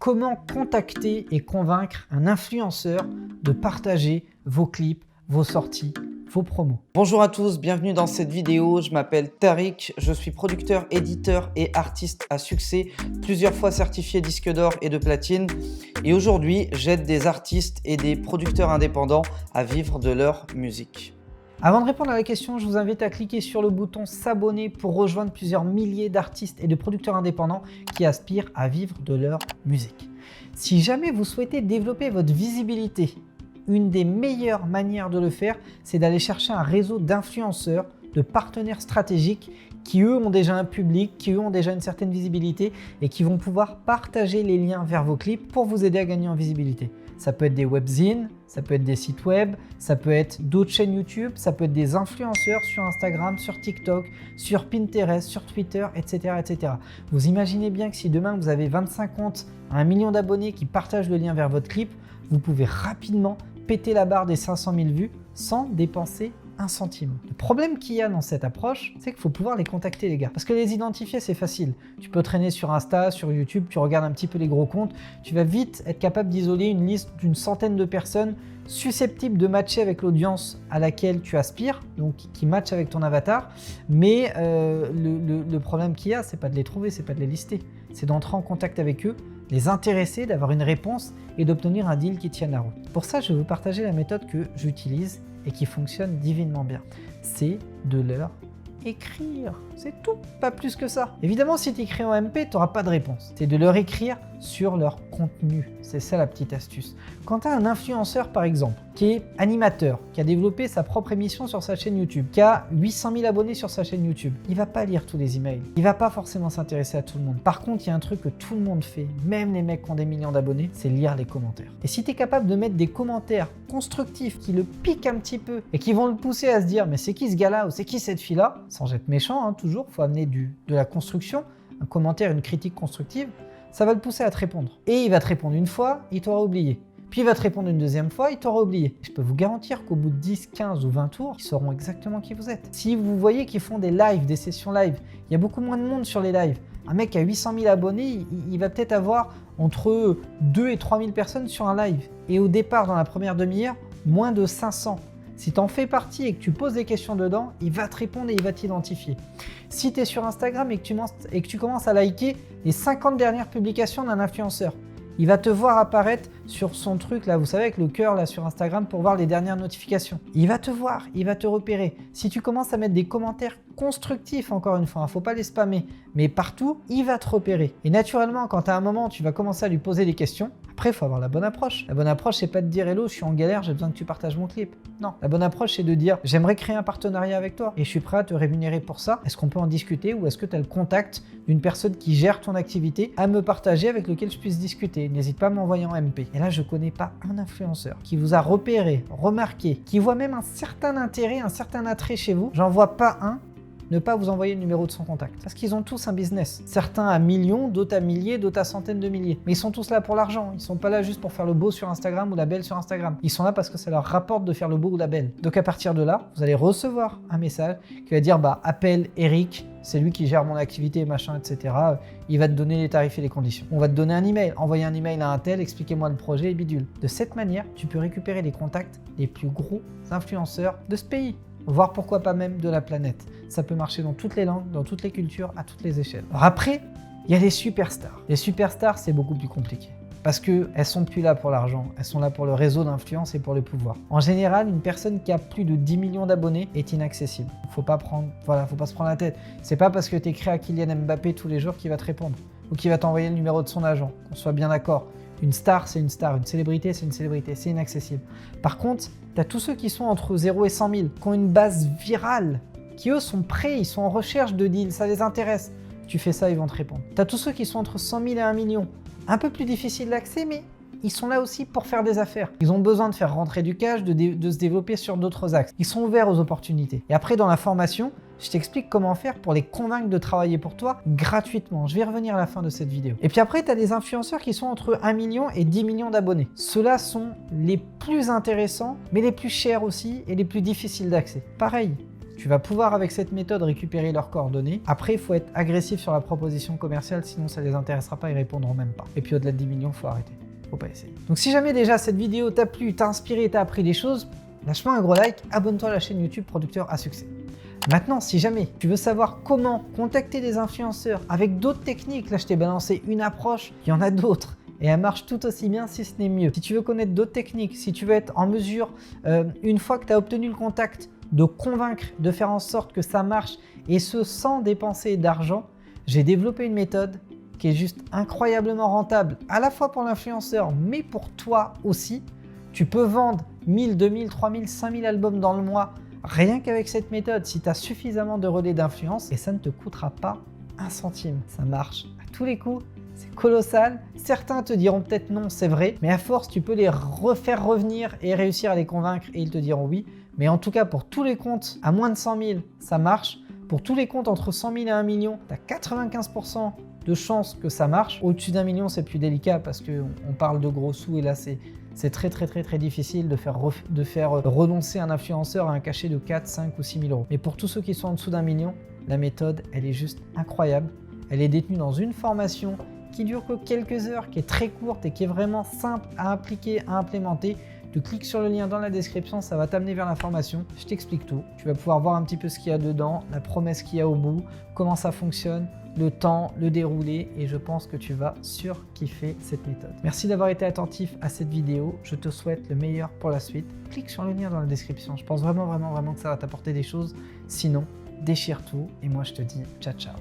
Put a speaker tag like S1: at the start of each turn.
S1: comment contacter et convaincre un influenceur de partager vos clips, vos sorties, vos promos.
S2: Bonjour à tous, bienvenue dans cette vidéo. Je m'appelle Tariq, je suis producteur, éditeur et artiste à succès, plusieurs fois certifié disque d'or et de platine. Et aujourd'hui, j'aide des artistes et des producteurs indépendants à vivre de leur musique.
S1: Avant de répondre à la question, je vous invite à cliquer sur le bouton s'abonner pour rejoindre plusieurs milliers d'artistes et de producteurs indépendants qui aspirent à vivre de leur musique. Si jamais vous souhaitez développer votre visibilité, une des meilleures manières de le faire, c'est d'aller chercher un réseau d'influenceurs, de partenaires stratégiques qui eux ont déjà un public, qui eux ont déjà une certaine visibilité et qui vont pouvoir partager les liens vers vos clips pour vous aider à gagner en visibilité. Ça peut être des webzines, ça peut être des sites web, ça peut être d'autres chaînes YouTube, ça peut être des influenceurs sur Instagram, sur TikTok, sur Pinterest, sur Twitter, etc., etc. Vous imaginez bien que si demain vous avez 25 comptes à 1 million d'abonnés qui partagent le lien vers votre clip, vous pouvez rapidement péter la barre des 500 000 vues sans dépenser un centime. Le problème qu'il y a dans cette approche, c'est qu'il faut pouvoir les contacter les gars. Parce que les identifier, c'est facile. Tu peux traîner sur Insta, sur YouTube, tu regardes un petit peu les gros comptes, tu vas vite être capable d'isoler une liste d'une centaine de personnes susceptibles de matcher avec l'audience à laquelle tu aspires, donc qui match avec ton avatar. Mais le problème qu'il y a, c'est pas de les trouver, c'est pas de les lister. C'est d'entrer en contact avec eux, les intéresser, d'avoir une réponse et d'obtenir un deal qui tienne la route. Pour ça, je vais vous partager la méthode que j'utilise et qui fonctionne divinement bien. C'est de leur écrire. C'est tout, pas plus que ça. Évidemment, si tu écris en MP, tu n'auras pas de réponse. C'est de leur écrire sur leur contenu. C'est ça la petite astuce. Quand tu as un influenceur, par exemple, qui est animateur, qui a développé sa propre émission sur sa chaîne YouTube, qui a 800 000 abonnés sur sa chaîne YouTube, il va pas lire tous les emails. Il va pas forcément s'intéresser à tout le monde. Par contre, il y a un truc que tout le monde fait, même les mecs qui ont des millions d'abonnés, c'est lire les commentaires. Et si tu es capable de mettre des commentaires constructifs qui le piquent un petit peu et qui vont le pousser à se dire mais c'est qui ce gars-là ou c'est qui cette fille-là, sans être méchant, hein, toujours, faut amener de la construction, un commentaire, une critique constructive, ça va le pousser à te répondre. Et il va te répondre une fois, il t'aura oublié. Puis il va te répondre une deuxième fois, il t'aura oublié. Je peux vous garantir qu'au bout de 10, 15 ou 20 tours, ils sauront exactement qui vous êtes. Si vous voyez qu'ils font des lives, des sessions live, il y a beaucoup moins de monde sur les lives. Un mec qui a 800 000 abonnés, il va peut-être avoir entre 2 et 3 000 personnes sur un live. Et au départ, dans la première demi-heure, moins de 500. Si tu en fais partie et que tu poses des questions dedans, il va te répondre et il va t'identifier. Si tu es sur Instagram et que tu commences à liker les 50 dernières publications d'un influenceur, il va te voir apparaître sur son truc là, vous savez, avec le cœur là sur Instagram pour voir les dernières notifications. Il va te voir, il va te repérer. Si tu commences à mettre des commentaires constructifs, encore une fois, il ne faut pas les spammer, mais partout, il va te repérer. Et naturellement, quand à un moment, tu vas commencer à lui poser des questions, après, il faut avoir la bonne approche. La bonne approche, c'est pas de dire « Hello, je suis en galère, j'ai besoin que tu partages mon clip ». Non, la bonne approche, c'est de dire « J'aimerais créer un partenariat avec toi et je suis prêt à te rémunérer pour ça. Est-ce qu'on peut en discuter ou est-ce que tu as le contact d'une personne qui gère ton activité à me partager avec lequel je puisse discuter ? N'hésite pas à m'envoyer en MP ». Et là, je connais pas un influenceur qui vous a repéré, remarqué, qui voit même un certain intérêt, un certain attrait chez vous. J'en vois pas un ne pas vous envoyer le numéro de son contact. Parce qu'ils ont tous un business. Certains à millions, d'autres à milliers, d'autres à centaines de milliers. Mais ils sont tous là pour l'argent. Ils sont pas là juste pour faire le beau sur Instagram ou la belle sur Instagram. Ils sont là parce que ça leur rapporte de faire le beau ou la belle. Donc à partir de là, vous allez recevoir un message qui va dire « appelle Eric, c'est lui qui gère mon activité, machin, etc. Il va te donner les tarifs et les conditions. On va te donner un email. Envoyez un email à un tel, expliquez-moi le projet et bidule. » De cette manière, tu peux récupérer les contacts des plus gros influenceurs de ce pays. Voire pourquoi pas même de la planète. Ça peut marcher dans toutes les langues, dans toutes les cultures, à toutes les échelles. Alors après, il y a les superstars. Les superstars, c'est beaucoup plus compliqué. Parce qu'elles sont plus là pour l'argent, elles sont là pour le réseau d'influence et pour le pouvoir. En général, une personne qui a plus de 10 millions d'abonnés est inaccessible. Faut pas se prendre la tête. C'est pas parce que tu écris à Kylian Mbappé tous les jours qu'il va te répondre. Ou qu'il va t'envoyer le numéro de son agent. Qu'on soit bien d'accord. Une star, c'est une star. Une célébrité, c'est une célébrité. C'est inaccessible. Par contre, tu as tous ceux qui sont entre 0 et 100 000, qui ont une base virale, qui eux sont prêts, ils sont en recherche de deals, ça les intéresse. Tu fais ça, ils vont te répondre. Tu as tous ceux qui sont entre 100 000 et 1 million. Un peu plus difficile d'accès, mais ils sont là aussi pour faire des affaires. Ils ont besoin de faire rentrer du cash, de se développer sur d'autres axes. Ils sont ouverts aux opportunités. Et après, dans la formation, je t'explique comment faire pour les convaincre de travailler pour toi gratuitement. Je vais y revenir à la fin de cette vidéo. Et puis après, tu as des influenceurs qui sont entre 1 million et 10 millions d'abonnés. Ceux-là sont les plus intéressants, mais les plus chers aussi et les plus difficiles d'accès. Pareil, Tu vas pouvoir avec cette méthode récupérer leurs coordonnées. Après, il faut être agressif sur la proposition commerciale, sinon ça les intéressera pas, ils répondront même pas. Et puis au-delà de 10 millions, faut arrêter. Faut pas essayer. Donc si jamais déjà cette vidéo t'a plu, t'a inspiré, t'a appris des choses, lâche-moi un gros like, abonne-toi à la chaîne YouTube Producteur à Succès. Maintenant, si jamais tu veux savoir comment contacter des influenceurs avec d'autres techniques, là je t'ai balancé une approche, il y en a d'autres. Et elle marche tout aussi bien, si ce n'est mieux. Si tu veux connaître d'autres techniques, si tu veux être en mesure, une fois que tu as obtenu le contact, de convaincre, de faire en sorte que ça marche, et ce sans dépenser d'argent, j'ai développé une méthode qui est juste incroyablement rentable, à la fois pour l'influenceur, mais pour toi aussi. Tu peux vendre 1000, 2000, 3000, 5000 albums dans le mois, rien qu'avec cette méthode, si tu as suffisamment de relais d'influence, et ça ne te coûtera pas un centime. Ça marche à tous les coups. C'est colossal. Certains te diront peut-être non, c'est vrai, mais à force, tu peux les refaire revenir et réussir à les convaincre et ils te diront oui. Mais en tout cas, pour tous les comptes à moins de 100 000, ça marche. Pour tous les comptes entre 100 000 et 1 million, tu as 95% de chances que ça marche. Au-dessus d'1 million, c'est plus délicat parce qu'on parle de gros sous et là, c'est très difficile de faire renoncer un influenceur à un cachet de 4, 5 ou 6 000 euros. Mais pour tous ceux qui sont en dessous d'1 million, la méthode, elle est juste incroyable. Elle est détenue dans une formation qui dure que quelques heures, qui est très courte et qui est vraiment simple à appliquer, à implémenter. Tu cliques sur le lien dans la description, ça va t'amener vers la formation. Je t'explique tout. Tu vas pouvoir voir un petit peu ce qu'il y a dedans, la promesse qu'il y a au bout, comment ça fonctionne, le temps, le déroulé, et je pense que tu vas surkiffer cette méthode. Merci d'avoir été attentif à cette vidéo. Je te souhaite le meilleur pour la suite. Clique sur le lien dans la description. Je pense vraiment que ça va t'apporter des choses. Sinon, déchire tout et moi je te dis ciao ciao.